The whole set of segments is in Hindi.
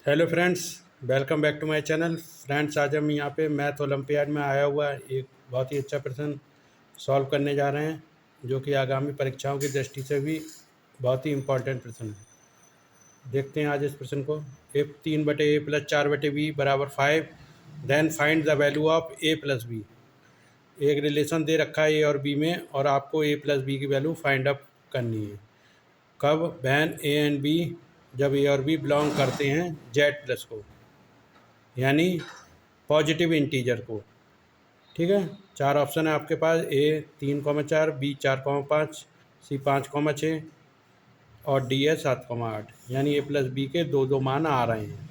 Hello friends, welcome back to my channel. Friends, आज हम यहाँ पे मैथ ओलंपियाड में आया हुआ एक बहुत ही अच्छा प्रश्न सॉल्व करने जा रहे हैं, जो कि आगामी परीक्षाओं की दृष्टि से भी बहुत ही इम्पोर्टेंट प्रश्न है। देखते हैं आज इस प्रश्न को। इफ़ 3/a+4/b बराबर 5, then find the value of a plus B. एक रिलेशन दे रखा है ए और बी में, और आपको a प्लस बी की वैल्यू फाइंड अप करनी है। कब? वैन ए एंड बी, जब ए और बी बिलोंग करते हैं जेड प्लस को, यानी पॉजिटिव इंटीजर को। ठीक है, चार ऑप्शन है आपके पास। ए 3,4, बी 4,5, सी 5,6 और डी है 7,8, यानी ए प्लस बी के दो दो मान आ रहे हैं।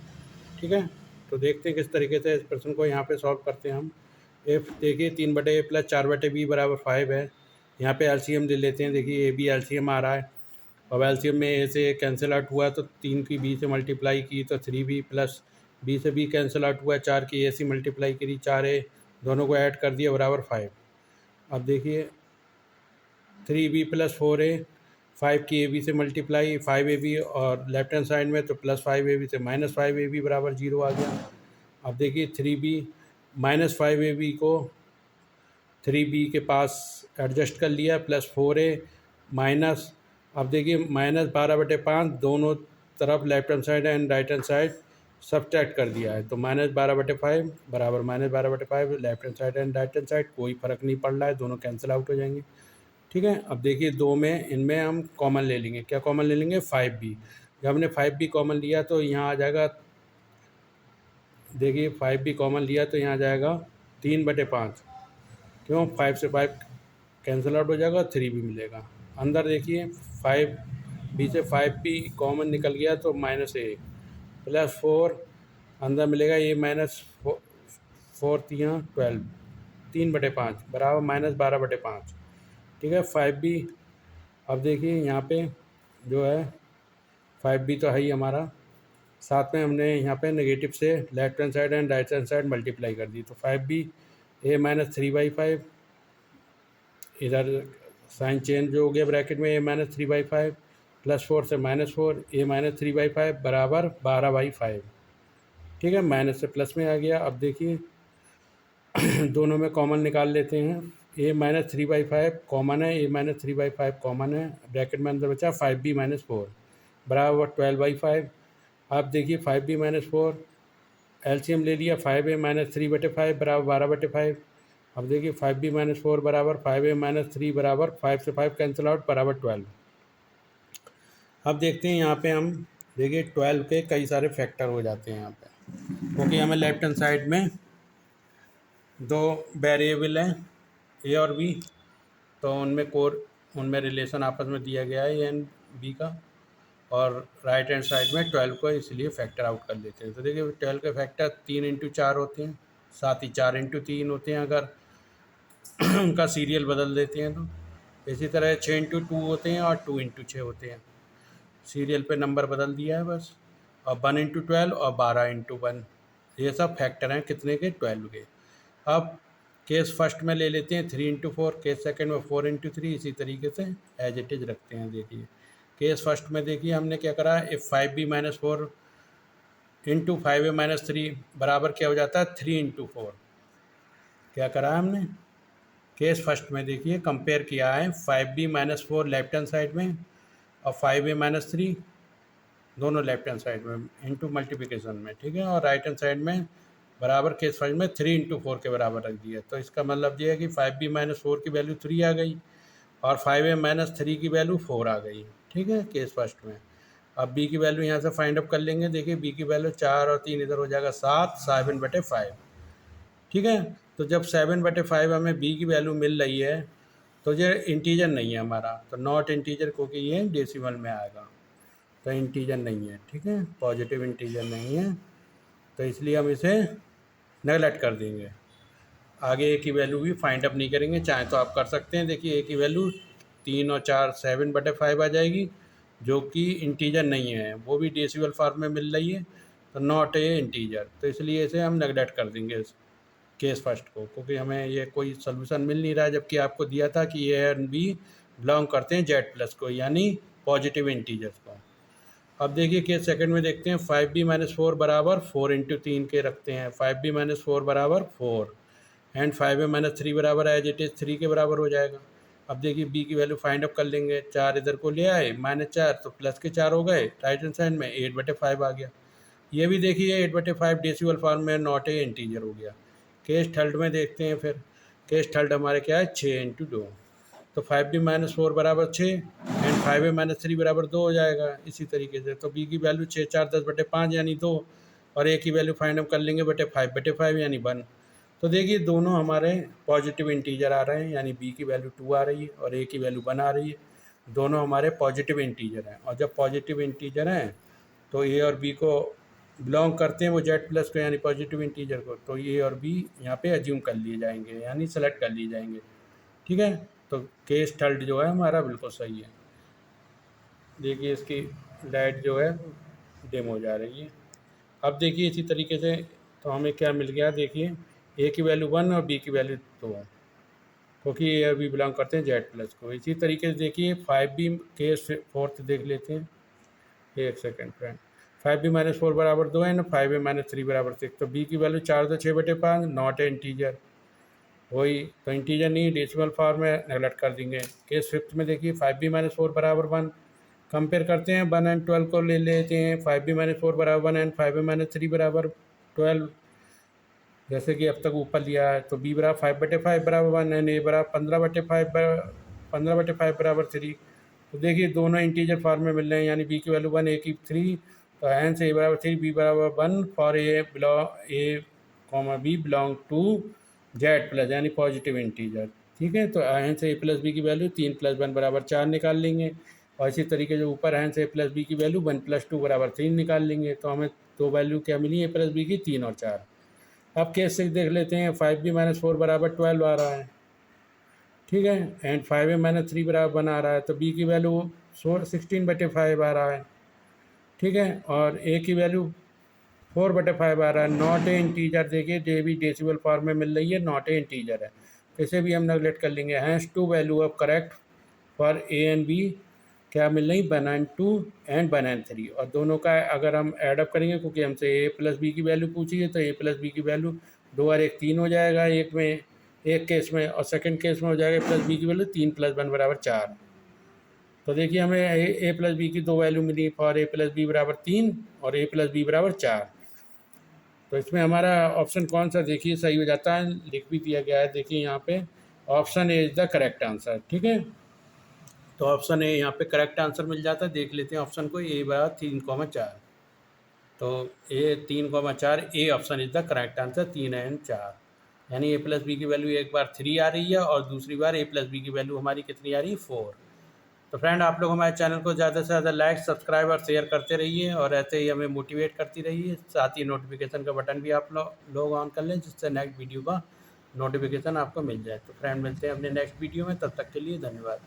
ठीक है, तो देखते हैं किस तरीके से इस प्रश्न को यहाँ पे सॉल्व करते हैं हम। इफ देखिए 3/a+4/b बराबर 5 है। यहाँ पे एलसीएम ले लेते हैं। देखिए ए बी एलसीएम आ रहा है। अब एलसीएम में ए से कैंसिल आउट हुआ तो 3 की बी से मल्टीप्लाई की तो 3b, प्लस बी से बी कैंसिल आउट हुआ, 4 की ए से मल्टीप्लाई करी, 4a, दोनों को ऐड कर दिया बराबर 5। अब देखिए 3b प्लस 4a, 5 की ए बी से मल्टीप्लाई 5ab, और लेफ्ट हैंड साइड में तो प्लस 5ab से माइनस 5ab बराबर 0 आ गया। अब देखिए 3b माइनस 5ab को 3b के पास एडजस्ट कर लिया, प्लस 4a माइनस, अब देखिए -12/5 दोनों तरफ left hand side and right hand side subtract कर दिया है, तो -12/5 बराबर -12/5, left hand side and right hand side कोई फ़र्क नहीं पड़ रहा है, दोनों कैंसिल आउट हो जाएंगे। ठीक है, अब देखिए दो में इनमें हम कॉमन ले लेंगे। क्या कॉमन ले लेंगे? 5b। जब हमने 5b कॉमन लिया तो यहाँ आ जाएगा, देखिए 5b कॉमन लिया तो यहाँ आ जाएगा 3/5। क्यों? 5 से 5 कैंसिल आउट हो जाएगा, 3b मिलेगा। अंदर देखिए 5b से 5b कॉमन निकल गया तो -a प्लस 4, अंदर मिलेगा a माइनस 4 तियाँ 12, 3/5 बराबर -12/5। ठीक है, 5b। अब देखिए यहाँ पे जो है 5b तो है ही हमारा, साथ में हमने यहाँ पे नेगेटिव से left hand side and right hand side multiply कर दी, तो 5b a-3/5, इधर साइन चेंज हो गया ब्रैकेट में, a-3/5 प्लस 4 से -4, a-3/5 बराबर 12/5। ठीक है, माइनस से प्लस में आ गया। अब देखिए दोनों में कॉमन निकाल लेते हैं। a-3/5 कॉमन है, a-3/5 कॉमन है, ब्रैकेट में अंदर बचा 5b-4 बराबर 12/5। अब देखिए 5b-4 एलसीएम ले लिया, 5a-3/5 बराबर 12/5। अब देखिए 5b-4 बराबर 5a-3 बराबर 5 से 5 कैंसिल आउट बराबर 12। अब देखते हैं यहाँ पे हम, देखिए 12 के कई सारे फैक्टर हो जाते हैं यहाँ पे, क्योंकि हमें लेफ्ट हैंड साइड में दो वेरिएबल हैं ए और बी, तो उनमें रिलेशन आपस में दिया गया है ए एंड बी का, और राइट हैंड साइड में 12 को इसलिए फैक्टर आउट कर लेते हैं। तो देखिए 12 के फैक्टर 3 × 4 होते हैं, साथ ही 4 × 3 होते हैं अगर उनका सीरियल बदल देते हैं तो। इसी तरह 6 × 2 होते हैं और 2 × 6 होते हैं, सीरियल पे नंबर बदल दिया है बस। और 1 × 12 और 12 × 1, ये सब फैक्टर हैं कितने के? 12 के। अब केस फर्स्ट में ले लेते हैं 3 × 4, केस सेकंड में 4 × 3, इसी तरीके से एज इट इज रखते हैं। देखिए केस फर्स्ट में देखिए हमने क्या करा, इफ़ 5b-4 × 5a-3 बराबर क्या हो जाता है? 3 × 4। क्या करा है हमने? केस फर्स्ट में देखिए कंपेयर किया है 5b-4 लेफ्ट हैंड साइड में और 5a-3 दोनों लेफ्ट हैंड साइड में इंटू मल्टीप्लिकेशन में। ठीक है, और राइट हैंड साइड में बराबर केस फर्स्ट में 3 × 4 के बराबर रख दिया। तो इसका मतलब ये है कि 5b-4 की वैल्यू 3 आ गई और 5a-3 की वैल्यू 4 आ गई। ठीक है, केस फर्स्ट में। अब b की वैल्यू यहाँ से फाइंड अप कर लेंगे। देखिए b की वैल्यू 4 और 3 इधर हो जाएगा 7, 7/5। ठीक है, तो जब 7/5 हमें b की वैल्यू मिल रही है तो ये इंटीजर नहीं है हमारा, तो नॉट इंटीजर, क्योंकि ये डेसिमल में आएगा, तो इंटीजर नहीं है। ठीक है, पॉजिटिव इंटीजर नहीं है, तो इसलिए हम इसे नेगलेक्ट कर देंगे। आगे ए की वैल्यू भी फाइंड अप नहीं करेंगे, चाहे तो आप कर सकते हैं। देखिए ए की वैल्यू 3 और 4 7/5 आ जाएगी, जो कि इंटीजर नहीं है, वो भी डेसिमल फॉर्म में मिल रही है, तो नॉट ए इंटीजर, तो इसलिए इसे हम नेगलेक्ट कर देंगे केस फर्स्ट को, क्योंकि हमें ये कोई सोल्यूशन मिल नहीं रहा है, जबकि आपको दिया था कि ए एंड बी बिलोंग करते हैं जेड प्लस को, यानी पॉजिटिव इंटीजर्स को। अब देखिए केस सेकंड में देखते हैं, 5b-4 बराबर 4 इंटू 3 के रखते हैं, 5b-4 बराबर 4 एंड 5a-3 बराबर एज इट इज़ 3 के बराबर हो जाएगा। अब देखिए b की वैल्यू फाइंड अप कर लेंगे, 4 इधर को ले आए, -4 तो प्लस के 4 हो गए, राइट हैंड साइड में 8/5 आ गया। ये भी देखिए 8/5 डेसिमल फॉर्म में नॉट ए इंटीजर हो गया। केस थर्ड में देखते हैं फिर, केस थर्ड हमारे क्या है, 6 इंटू 2, तो 5b-4 बराबर 6 एंड 5a-3 बराबर 2 हो जाएगा। इसी तरीके से तो b की वैल्यू 6 4 10/5 यानी 2, और a की वैल्यू फाइंड आउट कर लेंगे 5/5 यानी 1। तो देखिए दोनों हमारे पॉजिटिव इंटीजर आ रहे हैं, यानी b की वैल्यू 2 आ रही है और a की वैल्यू 1 आ रही है। दोनों हमारे पॉजिटिव इंटीजर हैं, और जब पॉजिटिव इंटीजर हैं तो a और b को बिलोंग करते हैं वो जेड प्लस को, यानी पॉजिटिव इंटीजर को, तो ए और बी यहाँ पे अज्यूम कर लिए जाएंगे, यानी सेलेक्ट कर लिए जाएंगे। ठीक है, तो केस थर्ड जो है हमारा बिल्कुल सही है। देखिए इसकी लाइट जो है डिम हो जा रही है। अब देखिए इसी तरीके से तो हमें क्या मिल गया, देखिए ए की वैल्यू 1 और बी की वैल्यू 2, क्योंकि ए और बी बिलोंग करते हैं जेड प्लस को। इसी तरीके से देखिए 5b केस फोर्थ देख लेते हैं, एक सेकेंड फ्रेंड। 5b-4 बराबर 2 है ना, 5a-3 बराबर 6, तो b की वैल्यू 4 तो 6/5 नॉट ए इंटीजर, वही तो इंटीजर नहीं, डेसिमल फॉर्म में नेगलेक्ट कर देंगे। केस फिफ्थ में देखिए 5b-4 बराबर 1, कंपेयर करते हैं 1 एंड 12 को ले लेते हैं, 5b-4 बराबर 1 एंड 5a-3 बराबर 12, जैसे कि अब तक ऊपर लिया है, तो b बराबर 5/5 बराबर 1 एंड a बराबर 15/5 बराबर 3। तो देखिए दोनों इंटीजर फॉर्म में मिल रहे हैं, यानी b की वैल्यू 1 a की 3, तो हैंस a बराबर 3 b बराबर 1 for a b belong to Z plus, यानी पॉजिटिव इंटीजर। ठीक है, तो हैंस a प्लस b की वैल्यू 3 + 1 बराबर 4 निकाल लेंगे, और इसी तरीके से ऊपर हैंस a प्लस b की वैल्यू 1 + 2 बराबर 3 निकाल लेंगे। तो हमें दो वैल्यू क्या मिली a प्लस b की, 3 और 4। अब केस 6 देख लेते हैं, 5b-4 बराबर 12 आ रहा है, ठीक है, एंड 5a-3 बराबर 1 आ रहा है, तो b की वैल्यू 16/5 आ रहा है, ठीक है, और a की वैल्यू 4/5 आ रहा है। नॉट ए इंटीजर, देखिए ये भी डेसिमल फॉर्म में मिल रही है, नॉट ए इंटीजर है, तो इसे भी हम नेगलेक्ट कर लेंगे। Hence two value of correct for A and B क्या मिल रही, 1 एंड 2 एंड 1 एंड 3, और दोनों का अगर हम एडअप करेंगे, क्योंकि हमसे a प्लस बी की वैल्यू पूछी है, तो a प्लस बी की वैल्यू 2 और 1 3 हो जाएगा, एक केस में, और सेकंड केस में हो जाएगा प्लस बी की वैल्यू 3 + 1 बराबर 4। तो देखिए हमें a प्लस बी की दो वैल्यू मिली, फॉर a प्लस बी बराबर 3 और a प्लस बी बराबर 4। तो इसमें हमारा ऑप्शन कौन सा देखिए सही हो जाता है, लिख भी दिया गया है, देखिए यहाँ पे option A is the correct answer. ठीक है, तो ऑप्शन ए यहाँ पे करेक्ट आंसर मिल जाता है। देख लेते हैं ऑप्शन को, a बराबर 3,4, तो ए 3,4 A option is the correct answer, 3 and 4, यानी a प्लस बी की वैल्यू एक बार 3 आ रही है और दूसरी बार a प्लस बी की वैल्यू हमारी कितनी आ रही है, 4। तो फ्रेंड आप लोग हमारे चैनल को ज़्यादा से ज़्यादा लाइक, सब्सक्राइब और शेयर करते रहिए, और ऐसे ही हमें मोटिवेट करती रहिए। साथ ही नोटिफिकेशन का बटन भी आप लोग ऑन कर लें, जिससे नेक्स्ट वीडियो का नोटिफिकेशन आपको मिल जाए। तो फ्रेंड मिलते हैं अपने नेक्स्ट वीडियो में, तब तक के लिए धन्यवाद।